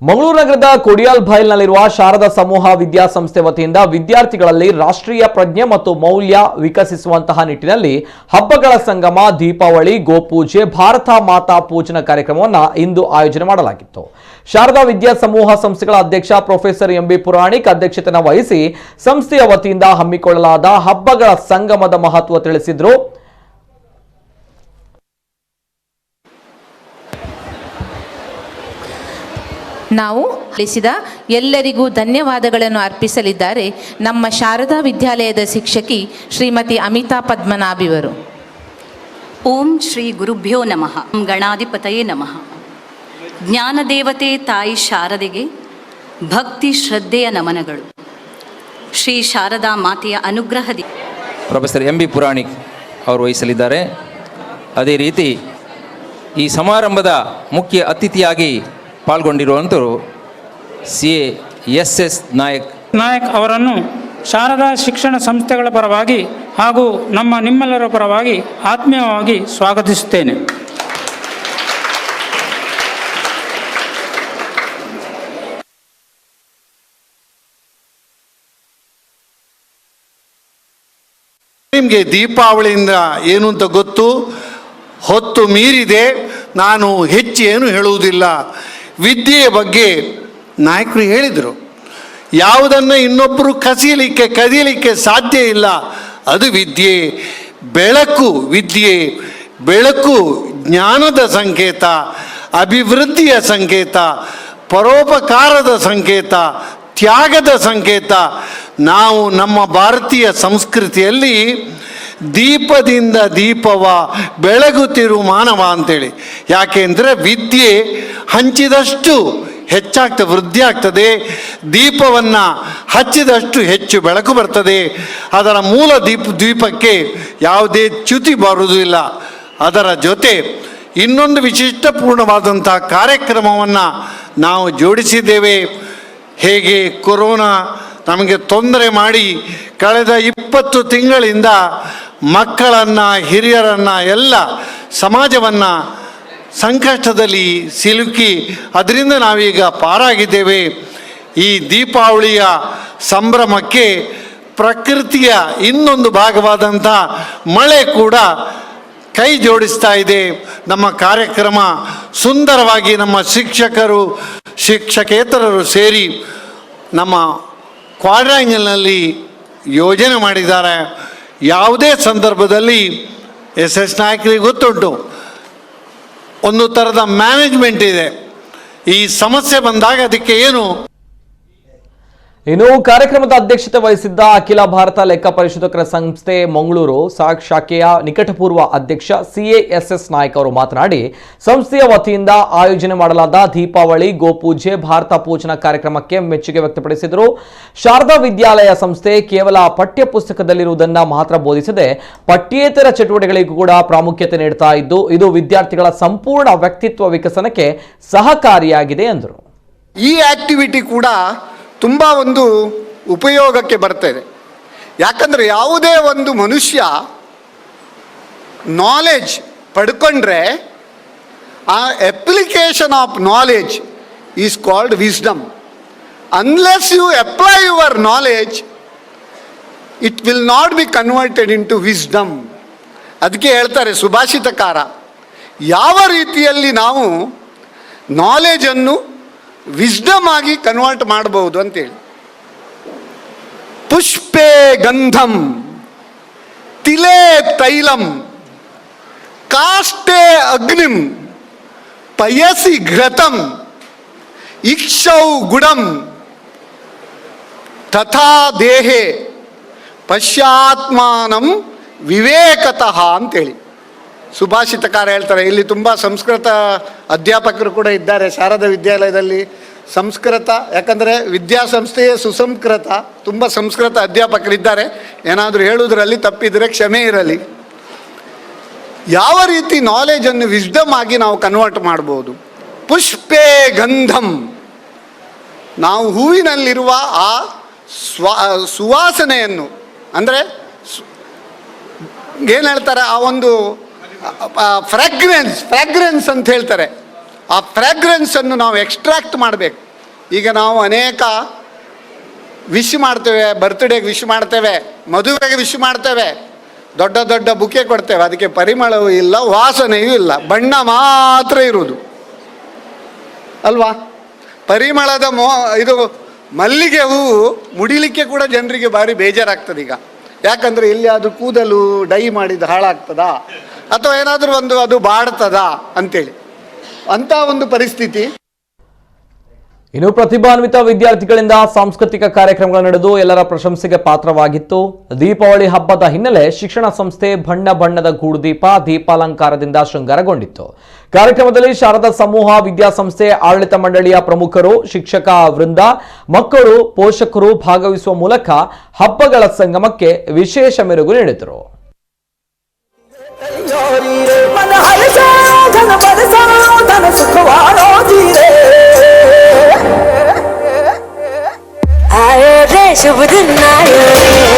ಮಂಗಳೂರು ನಗರದ ಕೊಡಿಯಾಲ್ ಬೈಲ್ನಲ್ಲಿರುವ ಶಾರದಾ ಸಮೂಹ ವಿದ್ಯಾಸಂಸ್ಥೆ ವತಿಯಿಂದ ವಿದ್ಯಾರ್ಥಿಗಳಲ್ಲಿ ರಾಷ್ಟ್ರೀಯ ಪ್ರಜ್ಞೆ ಮತ್ತು ಮೌಲ್ಯ ವಿಕಸಿಸುವಂತಹ ನಿಟ್ಟಿನಲ್ಲಿ ಹಬ್ಬಗಳ ಸಂಗಮ, ದೀಪಾವಳಿ, ಗೋಪೂಜೆ, ಭಾರತ ಮಾತಾ ಪೂಜನ ಕಾರ್ಯಕ್ರಮವನ್ನು ಇಂದು ಆಯೋಜನೆ ಮಾಡಲಾಗಿತ್ತು. ಶಾರದಾ ವಿದ್ಯಾಸಮೂಹ ಸಂಸ್ಥೆಗಳ ಅಧ್ಯಕ್ಷ ಪ್ರೊಫೆಸರ್ ಎಂಬಿ ಪುರಾಣಿಕ್ ಅಧ್ಯಕ್ಷತೆಯನ್ನು ವಹಿಸಿ ಸಂಸ್ಥೆಯ ವತಿಯಿಂದ ಹಮ್ಮಿಕೊಳ್ಳಲಾದ ಹಬ್ಬಗಳ ಸಂಗಮದ ಮಹತ್ವ ತಿಳಿಸಿದರು. ನಾವು ತಿಳಿಸಿದ ಎಲ್ಲರಿಗೂ ಧನ್ಯವಾದಗಳನ್ನು ಅರ್ಪಿಸಲಿದ್ದಾರೆ ನಮ್ಮ ಶಾರದಾ ವಿದ್ಯಾಲಯದ ಶಿಕ್ಷಕಿ ಶ್ರೀಮತಿ ಅಮಿತಾ ಪದ್ಮನಾಭಿವರು. ಓಂ ಶ್ರೀ ಗುರುಭ್ಯೋ ನಮಃ. ಗಣಾಧಿಪತಯೇ ನಮಃ. ಜ್ಞಾನದೇವತೆ ತಾಯಿ ಶಾರದೆಗೆ ಭಕ್ತಿ ಶ್ರದ್ಧೆಯ ನಮನಗಳು. ಶ್ರೀ ಶಾರದಾ ಮಾತೆಯ ಅನುಗ್ರಹದಿ ಪ್ರೊಫೆಸರ್ ಎಂಬಿ ಪುರಾಣಿಕ್ ಅವರು ವಹಿಸಲಿದ್ದಾರೆ. ಅದೇ ರೀತಿ ಈ ಸಮಾರಂಭದ ಮುಖ್ಯ ಅತಿಥಿಯಾಗಿ ಪಾಲ್ಗೊಂಡಿರುವಂಥವರು CA SS ನಾಯಕ್ ಅವರನ್ನು ಶಾರದಾ ಶಿಕ್ಷಣ ಸಂಸ್ಥೆಗಳ ಪರವಾಗಿ ಹಾಗೂ ನಿಮ್ಮೆಲ್ಲರ ಪರವಾಗಿ ಆತ್ಮೀಯವಾಗಿ ಸ್ವಾಗತಿಸುತ್ತೇನೆ. ನಿಮಗೆ ದೀಪಾವಳಿಯಿಂದ ಏನು ಅಂತ ಗೊತ್ತು, ಹೊತ್ತು ಮೀರಿದೆ. ನಾನು ಹೆಚ್ಚು ಏನು ಹೇಳುವುದಿಲ್ಲ. ವಿದ್ಯೆಯ ಬಗ್ಗೆ ನಾಯಕರು ಹೇಳಿದರು. ಯಾವುದನ್ನು ಇನ್ನೊಬ್ಬರು ಕದಿಯಲಿಕ್ಕೆ ಸಾಧ್ಯ ಇಲ್ಲ, ಅದು ವಿದ್ಯೆ. ಬೆಳಕು ಜ್ಞಾನದ ಸಂಕೇತ, ಅಭಿವೃದ್ಧಿಯ ಸಂಕೇತ, ಪರೋಪಕಾರದ ಸಂಕೇತ, ತ್ಯಾಗದ ಸಂಕೇತ. ನಾವು ನಮ್ಮ ಭಾರತೀಯ ಸಂಸ್ಕೃತಿಯಲ್ಲಿ ದೀಪದಿಂದ ದೀಪವ ಬೆಳಗುತ್ತಿರು ಮಾನವ ಅಂತೇಳಿ. ಯಾಕೆಂದರೆ ವಿದ್ಯೆ ಹಂಚಿದಷ್ಟು ವೃದ್ಧಿ ಆಗ್ತದೆ. ದೀಪವನ್ನು ಹಚ್ಚಿದಷ್ಟು ಹೆಚ್ಚು ಬೆಳಕು ಬರ್ತದೆ. ಅದರ ಮೂಲ ದೀಪಕ್ಕೆ ಯಾವುದೇ ಚ್ಯುತಿ ಬರುವುದಿಲ್ಲ. ಅದರ ಜೊತೆ ಇನ್ನೊಂದು ವಿಶಿಷ್ಟಪೂರ್ಣವಾದಂತಹ ಕಾರ್ಯಕ್ರಮವನ್ನು ನಾವು ಜೋಡಿಸಿದ್ದೇವೆ. ಹೇಗೆ ಕೊರೋನಾ ನಮಗೆ ತೊಂದರೆ ಮಾಡಿ ಕಳೆದ 20 ತಿಂಗಳಿಂದ ಮಕ್ಕಳನ್ನು, ಹಿರಿಯರನ್ನು, ಎಲ್ಲ ಸಮಾಜವನ್ನು ಸಂಕಷ್ಟದಲ್ಲಿ ಸಿಲುಕಿ ಅದರಿಂದ ನಾವೀಗ ಪಾರಾಗಿದ್ದೇವೆ. ಈ ದೀಪಾವಳಿಯ ಸಂಭ್ರಮಕ್ಕೆ ಪ್ರಕೃತಿಯ ಇನ್ನೊಂದು ಭಾಗವಾದಂಥ ಮಳೆ ಕೂಡ ಕೈ ಜೋಡಿಸ್ತಾ ಇದೆ. ನಮ್ಮ ಕಾರ್ಯಕ್ರಮ ಸುಂದರವಾಗಿ ನಮ್ಮ ಶಿಕ್ಷಕರು, ಶಿಕ್ಷಕೇತರರು ಸೇರಿ ನಮ್ಮ ಕ್ವಾಡ್ರ್ಯಾಂಗಲ್ನಲ್ಲಿ ಯೋಜನೆ ಮಾಡಿದ್ದಾರೆ. ಯಾವುದೇ ಸಂದರ್ಭದಲ್ಲಿ SS ನಾಯಕರಿಗೆ ಗೊತ್ತುಂಟು, ಒಂದು ಥರದ ಮ್ಯಾನೇಜ್ಮೆಂಟ್ ಇದೆ. ಈ ಸಮಸ್ಯೆ ಬಂದಾಗ ಅದಕ್ಕೆ ಏನು. ಇನ್ನು ಕಾರ್ಯಕ್ರಮದ ಅಧ್ಯಕ್ಷತೆ ವಹಿಸಿದ್ದ ಅಖಿಲ ಭಾರತ ಲೆಕ್ಕ ಪರಿಶೋಧಕರ ಸಂಸ್ಥೆ ಮಂಗಳೂರು ಶಾಖೆಯ ನಿಕಟಪೂರ್ವ ಅಧ್ಯಕ್ಷ CASS ನಾಯಕ್ ಅವರು ಮಾತನಾಡಿ, ಸಂಸ್ಥೆಯ ವತಿಯಿಂದ ಆಯೋಜನೆ ಮಾಡಲಾದ ದೀಪಾವಳಿ, ಗೋಪೂಜೆ, ಭಾರತ ಪೂಜನ ಕಾರ್ಯಕ್ರಮಕ್ಕೆ ಮೆಚ್ಚುಗೆ ವ್ಯಕ್ತಪಡಿಸಿದರು. ಶಾರದಾ ವಿದ್ಯಾಲಯ ಸಂಸ್ಥೆ ಕೇವಲ ಪಠ್ಯ ಪುಸ್ತಕದಲ್ಲಿರುವುದನ್ನು ಮಾತ್ರ ಬೋಧಿಸದೆ ಪಠ್ಯೇತರ ಚಟುವಟಿಕೆಗಳಿಗೂ ಕೂಡ ಪ್ರಾಮುಖ್ಯತೆ ನೀಡುತ್ತಾ ಇದ್ದು, ಇದು ವಿದ್ಯಾರ್ಥಿಗಳ ಸಂಪೂರ್ಣ ವ್ಯಕ್ತಿತ್ವ ವಿಕಸನಕ್ಕೆ ಸಹಕಾರಿಯಾಗಿದೆ ಎಂದರು. ಈ ಆಕ್ಟಿವಿಟಿ ಕೂಡ ತುಂಬ ಒಂದು ಉಪಯೋಗಕ್ಕೆ ಬರ್ತದೆ. ಯಾಕಂದರೆ ಯಾವುದೇ ಒಂದು ಮನುಷ್ಯ ನಾಲೆಜ್ ಪಡ್ಕೊಂಡ್ರೆ ಆ application of knowledge is called wisdom. Unless you apply your knowledge it will not be converted into wisdom. ಅದಕ್ಕೆ ಹೇಳ್ತಾರೆ ಸುಭಾಷಿತಕಾರ, ಯಾವ ರೀತಿಯಲ್ಲಿ ನಾವು ನಾಲೆಜನ್ನು ವಿಸ್ಡಮ್ ಆಗಿ ಕನ್ವರ್ಟ್ ಮಾಡಬಹುದು ಅಂತೇಳಿ. ಪುಷ್ಪೇ ಗಂಧಂ ತಿಲೇ ತೈಲಂ ಕಾಷ್ಟೇ ಅಗ್ನಿಂ ಪಯಸಿ ಘೃತಂ ಇಕ್ಷೌ ಗುಡಂ ತಥಾ ದೇಹೆ ಪಶ್ಯಾತ್ಮಾನಂ ವಿವೇಕತಃ ಅಂತೇಳಿ ಸುಭಾಷಿತಕಾರ ಹೇಳ್ತಾರೆ. ಇಲ್ಲಿ ತುಂಬ ಸಂಸ್ಕೃತ ಅಧ್ಯಾಪಕರು ಕೂಡ ಇದ್ದಾರೆ ಶಾರದಾ ವಿದ್ಯಾಲಯದಲ್ಲಿ. ಸಂಸ್ಕೃತ ಯಾಕಂದರೆ ವಿದ್ಯಾಸಂಸ್ಥೆಯೇ ಸುಸಂಸ್ಕೃತ, ತುಂಬ ಸಂಸ್ಕೃತ ಅಧ್ಯಾಪಕರಿದ್ದಾರೆ. ಏನಾದರೂ ಹೇಳುವುದರಲ್ಲಿ ತಪ್ಪಿದರೆ ಕ್ಷಮೆ ಇರಲಿ. ಯಾವ ರೀತಿ ನಾಲೆಜನ್ನು ವಿಸ್ಡಮ್ ಆಗಿ ನಾವು ಕನ್ವರ್ಟ್ ಮಾಡ್ಬೋದು. ಪುಷ್ಪೇ ಗಂಧಂ, ನಾವು ಹೂವಿನಲ್ಲಿರುವ ಆ ಸುವಾಸನೆಯನ್ನು, ಅಂದರೆ ಏನು ಹೇಳ್ತಾರೆ, ಆ ಒಂದು ಫ್ರಾಗ್ರೆನ್ಸ್ ಅಂತ ಹೇಳ್ತಾರೆ, ಆ ಫ್ರ್ಯಾಗ್ರೆನ್ಸನ್ನು ನಾವು ಎಕ್ಸ್ಟ್ರಾಕ್ಟ್ ಮಾಡಬೇಕು. ಈಗ ನಾವು ಅನೇಕ ವಿಶ್ ಮಾಡ್ತೇವೆ, ಬರ್ತ್ಡೇಗೆ ವಿಶ್ ಮಾಡ್ತೇವೆ, ಮದುವೆಗೆ ವಿಶ್ ಮಾಡ್ತೇವೆ, ದೊಡ್ಡ ದೊಡ್ಡ ಬುಕ್ಕೆ ಕೊಡ್ತೇವೆ, ಅದಕ್ಕೆ ಪರಿಮಳವೂ ಇಲ್ಲ, ವಾಸನೆಯೂ ಇಲ್ಲ, ಬಣ್ಣ ಮಾತ್ರ ಇರುವುದು ಅಲ್ವಾ? ಪರಿಮಳದ ಇದು ಮಲ್ಲಿಗೆ ಹೂವು ಮುಡಿಲಿಕ್ಕೆ ಕೂಡ ಜನರಿಗೆ ಭಾರಿ ಬೇಜಾರಾಗ್ತದೆ ಈಗ. ಯಾಕಂದರೆ ಇಲ್ಲಿ ಅದು ಕೂದಲು ಡೈ ಮಾಡಿದ ಹಾಳಾಗ್ತದಾ ಅಥವಾ ಏನಾದರೂ ಒಂದು ಅದು ಬಾಡ್ತದಾ ಅಂತೇಳಿ ಅಂಥ ಒಂದು ಪರಿಸ್ಥಿತಿ. ಇನ್ನು ಪ್ರತಿಭಾನ್ವಿತ ವಿದ್ಯಾರ್ಥಿಗಳಿಂದ ಸಾಂಸ್ಕೃತಿಕ ಕಾರ್ಯಕ್ರಮಗಳು ನಡೆದು ಎಲ್ಲರ ಪ್ರಶಂಸೆಗೆ ಪಾತ್ರವಾಗಿತ್ತು. ದೀಪಾವಳಿ ಹಬ್ಬದ ಹಿನ್ನೆಲೆ ಶಿಕ್ಷಣ ಸಂಸ್ಥೆ ಬಣ್ಣ ಬಣ್ಣದ ಗೂಡುದೀಪ, ದೀಪಾಲಂಕಾರದಿಂದ ಶೃಂಗಾರಗೊಂಡಿತ್ತು. ಕಾರ್ಯಕ್ರಮದಲ್ಲಿ ಶಾರದಾ ಸಮೂಹ ವಿದ್ಯಾಸಂಸ್ಥೆ ಆಡಳಿತ ಮಂಡಳಿಯ ಪ್ರಮುಖರು, ಶಿಕ್ಷಕ ವೃಂದ, ಮಕ್ಕಳು, ಪೋಷಕರು ಭಾಗವಹಿಸುವ ಮೂಲಕ ಹಬ್ಬಗಳ ಸಂಗಮಕ್ಕೆ ವಿಶೇಷ ಮೆರುಗು ನೀಡಿದರು. शुभ दिन आयो रे